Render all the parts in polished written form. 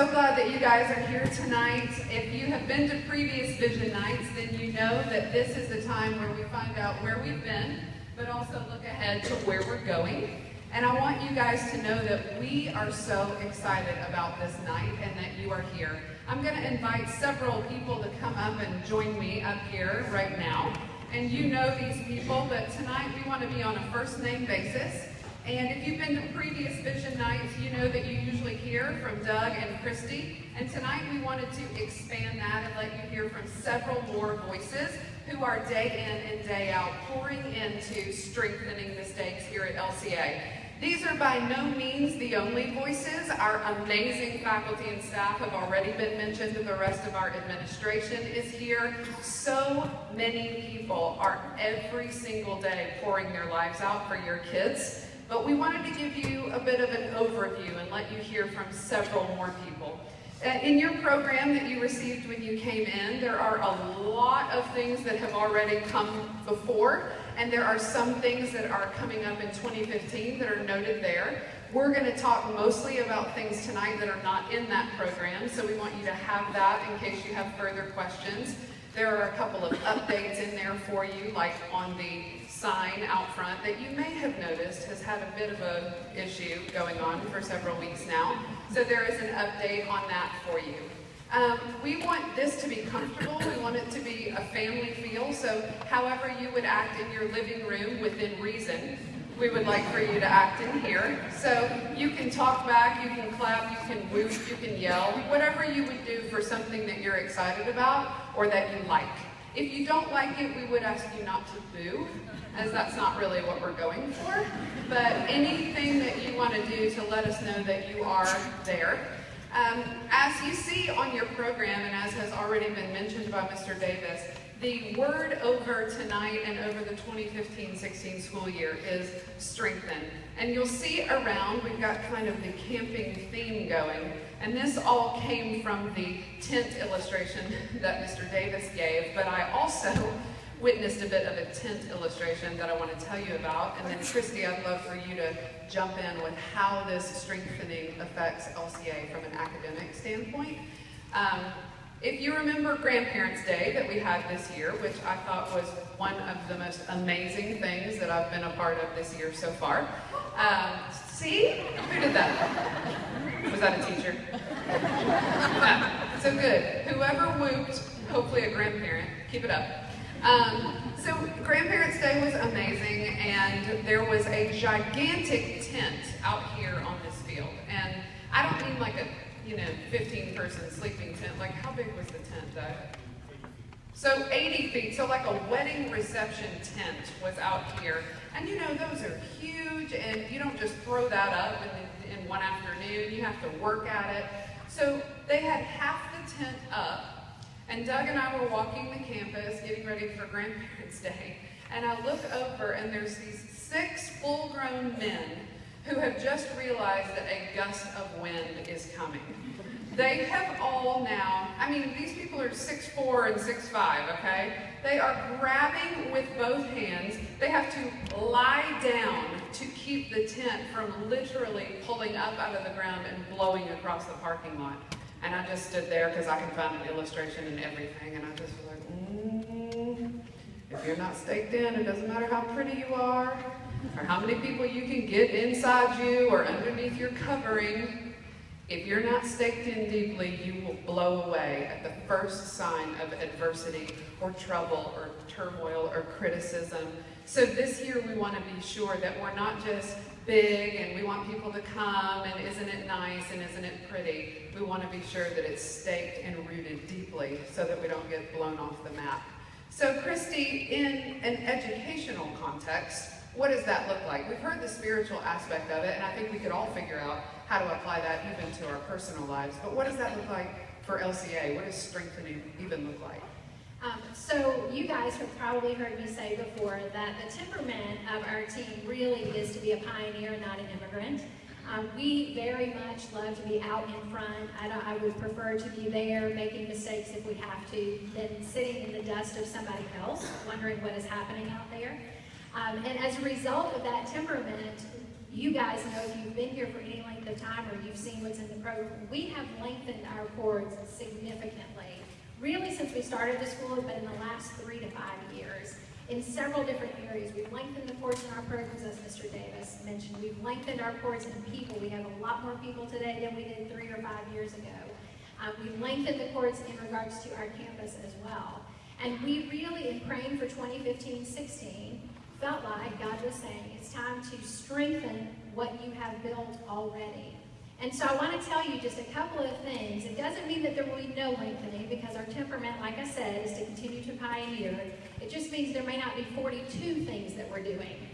so glad that you guys are here tonight. If you have been to previous Vision Nights, then you know that this is the time where we find out where we've been, but also look ahead to where we're going. And I want you guys to know that we are so excited about this night and that you are here. I'm going to invite several people to come up and join me up here right now. And you know these people, but tonight we want to be on a first name basis. And if you've been to previous Vision Nights, you know that you usually hear from Doug and Christy. And tonight we wanted to expand that and let you hear from several more voices who are day in and day out pouring into strengthening the stakes here at LCA. These are by no means the only voices. Our amazing faculty and staff have already been mentioned, and the rest of our administration is here. So many people are every single day pouring their lives out for your kids. But we wanted to give you a bit of an overview and let you hear from several more people. In your program that you received when you came in, there are a lot of things that have already come before, and there are some things that are coming up in 2015 that are noted there. We're going to talk mostly about things tonight that are not in that program, so we want you to have that in case you have further questions. There are a couple of updates in there for you, like on the sign out front that you may have noticed has had a bit of an issue going on for several weeks now. So there is an update on that for you. We want this to be comfortable. We want it to be a family feel. So however you would act in your living room within reason, we would like for you to act in here. So you can talk back, you can clap, you can whoop, you can yell, whatever you would do for something that you're excited about or that you like. If you don't like it, we would ask you not to boo, as that's not really what we're going for. But anything that you want to do to let us know that you are there. As you see on your program, and as has already been mentioned by Mr. Davis, the word over tonight and over the 2015-16 school year is strengthen. And you'll see around, we've got kind of the camping theme going. And this all came from the tent illustration that Mr. Davis gave, but I also witnessed a bit of a tent illustration that I want to tell you about. And then Christy, I'd love for you to jump in with how this strengthening affects LCA from an academic standpoint. If you remember Grandparents' Day that we had this year, which I thought was one of the most amazing things that I've been a part of this year so far. See? Who did that? Was that a teacher? So good. Whoever whooped, hopefully a grandparent, keep it up. So Grandparents' Day was amazing, and there was a gigantic tent out here on this field. And I don't mean like a 15-person sleeping tent. Like, how big was the tent, Doug? So 80 feet, so like a wedding reception tent was out here. And those are huge, and you don't just throw that up in one afternoon. You have to work at it. So they had half the tent up, and Doug and I were walking the campus, getting ready for Grandparents' Day. And I look over, and there's these 6 full-grown men who have just realized that a gust of wind is coming. They have all now, these people are 6'4" and 6'5", okay? They are grabbing with both hands. They have to lie down to keep the tent from literally pulling up out of the ground and blowing across the parking lot. And I just stood there because I can find an illustration and everything, and I just was like, if you're not staked in, it doesn't matter how pretty you are, or how many people you can get inside you or underneath your covering. If you're not staked in deeply, you will blow away at the first sign of adversity or trouble or turmoil or criticism. So this year we want to be sure that we're not just big and we want people to come and isn't it nice and isn't it pretty. We want to be sure that it's staked and rooted deeply so that we don't get blown off the map. So Christy, in an educational context, what does that look like? We've heard the spiritual aspect of it, and I think we could all figure out how to apply that even to our personal lives. But what does that look like for LCA? What does strengthening even look like? So you guys have probably heard me say before that the temperament of our team really is to be a pioneer, not an immigrant. We very much love to be out in front. I would prefer to be there making mistakes if we have to than sitting in the dust of somebody else, wondering what is happening out there. And as a result of that temperament, You guys know if you've been here for any length of time or you've seen what's in the program, we have lengthened our cords significantly. Really, since we started the school, but in the last 3 to 5 years, in several different areas. We've lengthened the cords in our programs, as Mr. Davis mentioned. We've lengthened our cords in people. We have a lot more people today than we did 3 or 5 years ago. We've lengthened the cords in regards to our campus as well. And we really, in praying for 2015-16, felt like God was saying it's time to strengthen what you have built already. And so I want to tell you just a couple of things. It doesn't mean that there will be no lengthening, because our temperament, like I said, is to continue to pioneer. It just means there may not be 42 things that we're doing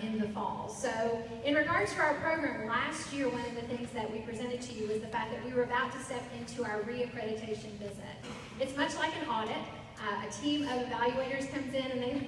in the fall. So in regards to our program, last year, one of the things that we presented to you was the fact that we were about to step into our reaccreditation visit. It's much like an audit. A team of evaluators comes in and they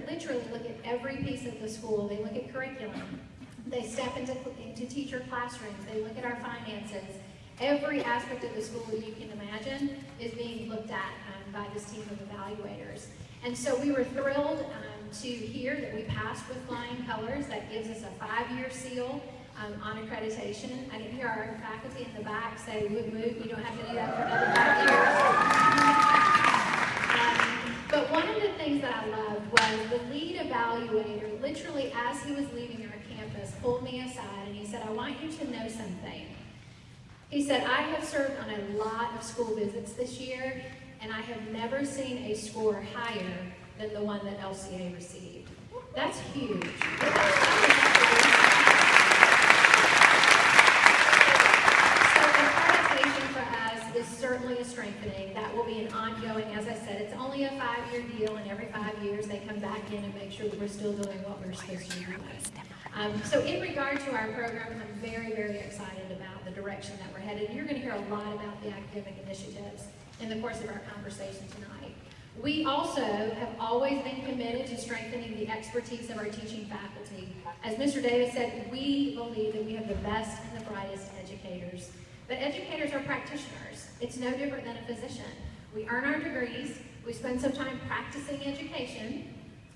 literally look at every piece of the school. They look at curriculum. They step into teacher classrooms. They look at our finances. Every aspect of the school that you can imagine is being looked at by this team of evaluators. And so we were thrilled to hear that we passed with flying colors. That gives us a 5-year seal on accreditation. I can hear our faculty in the back say, "Woot woot, you don't have to do that for another 5 years." But one of the things that I loved was the lead evaluator, literally as he was leaving our campus, pulled me aside and he said, "I want you to know something." He said, "I have served on a lot of school visits this year, and I have never seen a score higher than the one that LCA received." That's huge. So accreditation for us is certainly a strengthening. That will be an ongoing, as I said, it's only a 5-year deal, and every 5 years they come back in and make sure that we're still doing what we're supposed to be doing. So in regard to our program, I'm very, very excited about the direction that we're headed. You're going to hear a lot about the academic initiatives in the course of our conversation tonight. We also have always been committed to strengthening the expertise of our teaching faculty. As Mr. Davis said, we believe that we have the best and the brightest educators. But educators are practitioners. It's no different than a physician. We earn our degrees, we spend some time practicing education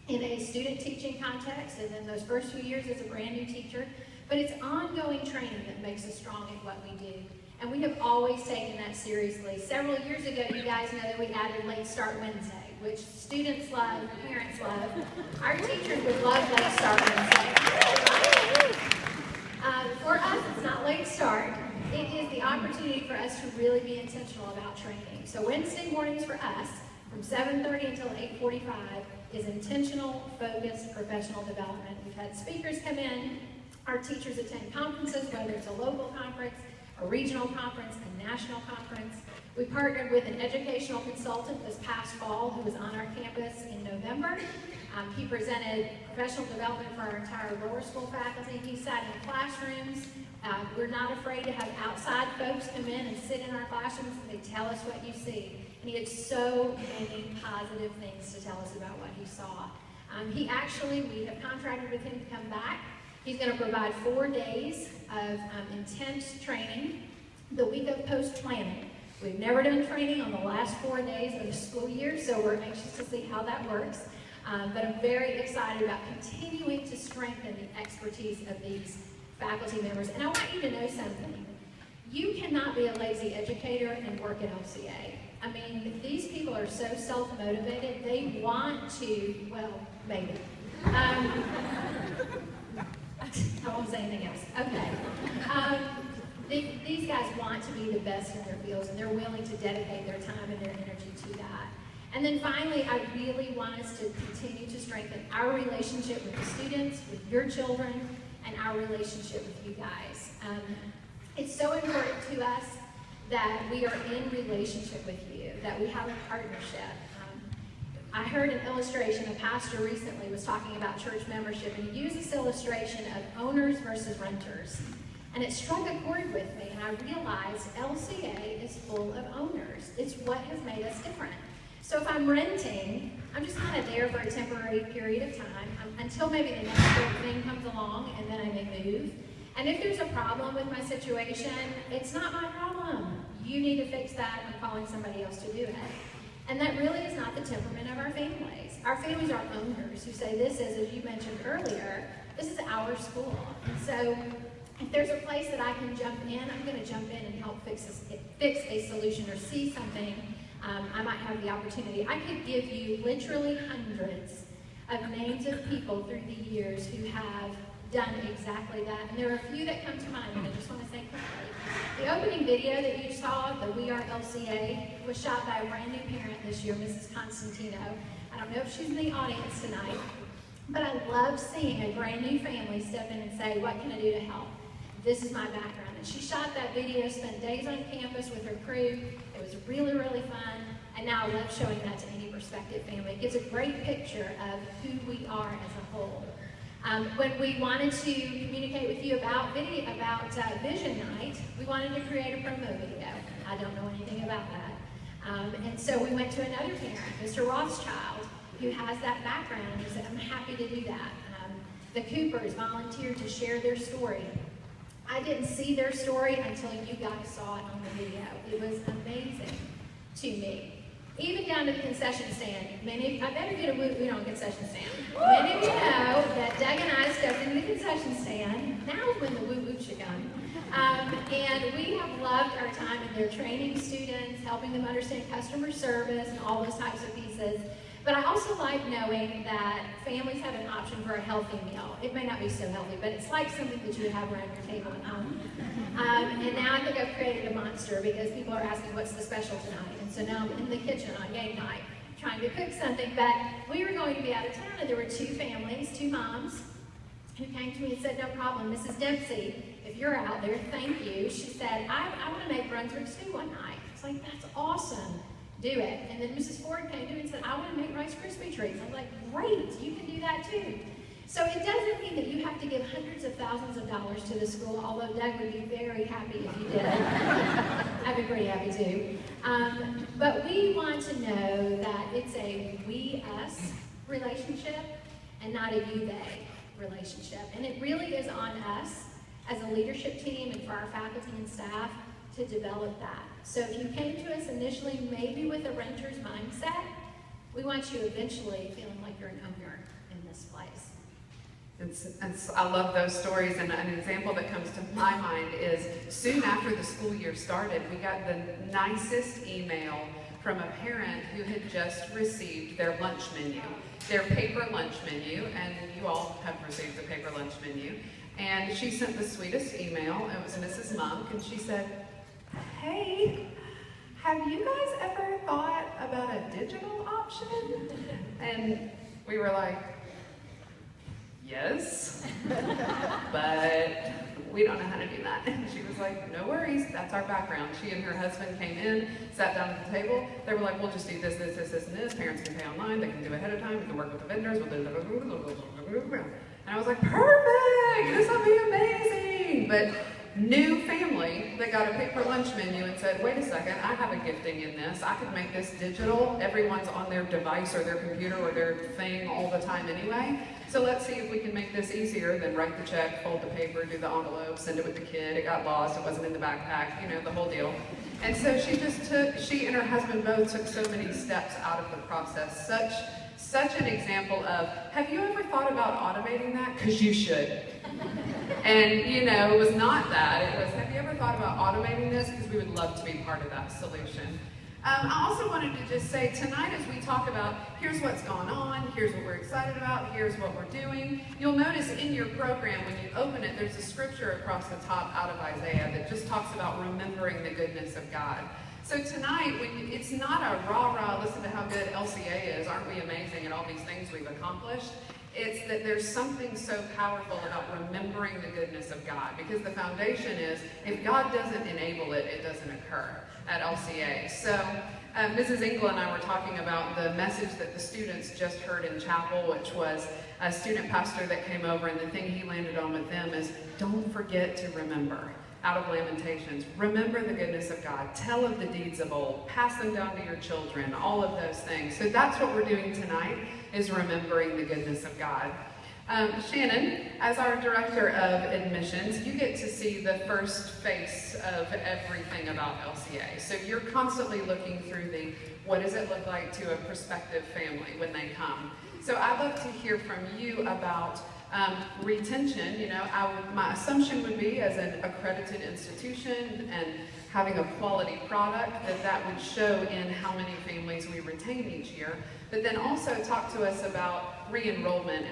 in a student teaching context, and then those first few years as a brand new teacher. But it's ongoing training that makes us strong at what we do. And we have always taken that seriously. Several years ago, you guys know that we added Late Start Wednesday, which students love, parents love. Our teachers would love Late Start Wednesday. For us, it's not late start. It is the opportunity for us to really be intentional about training. So Wednesday mornings for us, from 7:30 until 8:45, is intentional, focused, professional development. We've had speakers come in. Our teachers attend conferences, whether it's a local conference, a regional conference, a national conference. We partnered with an educational consultant this past fall who was on our campus in November. He presented professional development for our entire lower school faculty. He sat in classrooms. We're not afraid to have outside folks come in and sit in our classrooms and they tell us what you see. And he had so many positive things to tell us about what he saw. We have contracted with him to come back. He's going to provide 4 days of intense training the week of post-planning. We've never done training on the last 4 days of the school year, so we're anxious to see how that works. But I'm very excited about continuing to strengthen the expertise of these faculty members. And I want you to know something. You cannot be a lazy educator and work at LCA. I mean, these people are so self-motivated. They want to, well, maybe. I won't say anything else. Okay. These guys want to be the best in their fields, and they're willing to dedicate their time and their energy to that. And then finally, I really want us to continue to strengthen our relationship with the students, with your children, and our relationship with you guys. It's so important to us that we are in relationship with you, that we have a partnership. I heard an illustration, a pastor recently was talking about church membership, and he used this illustration of owners versus renters. And it struck a chord with me, and I realized LCA is full of owners. It's what has made us different. So if I'm renting, I'm just kind of there for a temporary period of time until maybe the next big thing comes along, and then I may move. And if there's a problem with my situation, it's not my problem. You need to fix that. I'm calling somebody else to do it. And that really is not the temperament of our families. Our families are owners who say this is, as you mentioned earlier, This is our school. And so if there's a place that I can jump in, I'm going to jump in and help fix a solution or see something. I might have the opportunity. I could give you literally hundreds of names of people through the years who have done exactly that. And there are a few that come to mind, and I just want to say quickly. The opening video that you saw, the We Are LCA, was shot by a brand new parent this year, Mrs. Constantino. I don't know if she's in the audience tonight, but I love seeing a brand new family step in and say, what can I do to help? This is my background. And she shot that video, spent days on campus with her crew. It was really, really fun. And now I love showing that to any prospective family. It gives a great picture of who we are as a whole. When we wanted to communicate with you about Vision Night, we wanted to create a promo video. I don't know anything about that. And so we went to another parent, Mr. Rothschild, who has that background, and he said, I'm happy to do that. The Coopers volunteered to share their story. I didn't see their story until you guys saw it on the video. It was amazing to me. Even down to the concession stand. I better get a woo-woo on concession stand. Many of you know that Doug and I stepped into the concession stand. Now is when the woo-woo should come. And we have loved our time in their training students, helping them understand customer service and all those types of pieces. But I also like knowing that families have an option for a healthy meal. It may not be so healthy, but it's like something that you would have around your table at home. And now I think I've created a monster because people are asking what's the special tonight. And so now I'm in the kitchen on game night trying to cook something. But we were going to be out of town, and there were two families, two moms, who came to me and said, no problem, Mrs. Dempsey, if you're out there, thank you. She said, I want to make Brunswick stew one night. It's like, that's awesome. Do it. And then Mrs. Ford came to me and said, I want to make Rice Krispie treats. I was like, great, you can do that too. So it doesn't mean that you have to give hundreds of thousands of dollars to the school, although Doug would be very happy if you did. I'd be pretty happy too. But we want to know that it's a we-us relationship and not a you-they relationship. And it really is on us as a leadership team and for our faculty and staff to develop that. So if you came to us initially maybe with a renter's mindset, we want you eventually feeling like you're an owner in this place. I love those stories, and an example that comes to my mind is soon after the school year started, we got the nicest email from a parent who had just received their lunch menu, their paper lunch menu, and you all have received the paper lunch menu. And she sent the sweetest email. It was Mrs. Monk, and she said, hey, have you guys ever thought about a digital option? And we were like, yes, but we don't know how to do that. And she was like, no worries, that's our background. She and her husband came in, sat down at the table. They were like, we'll just do this, this, this, this, and this. Parents can pay online, they can do ahead of time, we can work with the vendors. And I was like, perfect, this will be amazing. But new family that got a paper lunch menu and said, wait a second, I have a gifting in this. I could make this digital. Everyone's on their device or their computer or their thing all the time anyway. So let's see if we can make this easier than write the check, fold the paper, do the envelope, send it with the kid. It got lost, it wasn't in the backpack, you know, the whole deal. And so she and her husband both took so many steps out of the process. Such an example of, have you ever thought about automating that? Because you should. And, you know, it was not that. It was, have you ever thought about automating this? Because we would love to be part of that solution. I also wanted to just say, tonight as we talk about, here's what's going on, here's what we're excited about, here's what we're doing, you'll notice in your program, when you open it, there's a scripture across the top out of Isaiah that just talks about remembering the goodness of God. So tonight, it's not a rah-rah, listen to how good LCA is, aren't we amazing at all these things we've accomplished. It's that there's something so powerful about remembering the goodness of God, because the foundation is, if God doesn't enable it, it doesn't occur at LCA. So Mrs. Engel and I were talking about the message that the students just heard in chapel, which was a student pastor that came over, and the thing he landed on with them is, don't forget to remember. Out of Lamentations, remember the goodness of God, tell of the deeds of old, pass them down to your children, all of those things. So that's what we're doing tonight, is remembering the goodness of God. Shannon, as our director of admissions, you get to see the first face of everything about LCA. So you're constantly looking through the, what does it look like to a prospective family when they come? So I'd love to hear from you about retention, my assumption would be as an accredited institution and having a quality product that would show in how many families we retain each year. But then also talk to us about re-enrollment.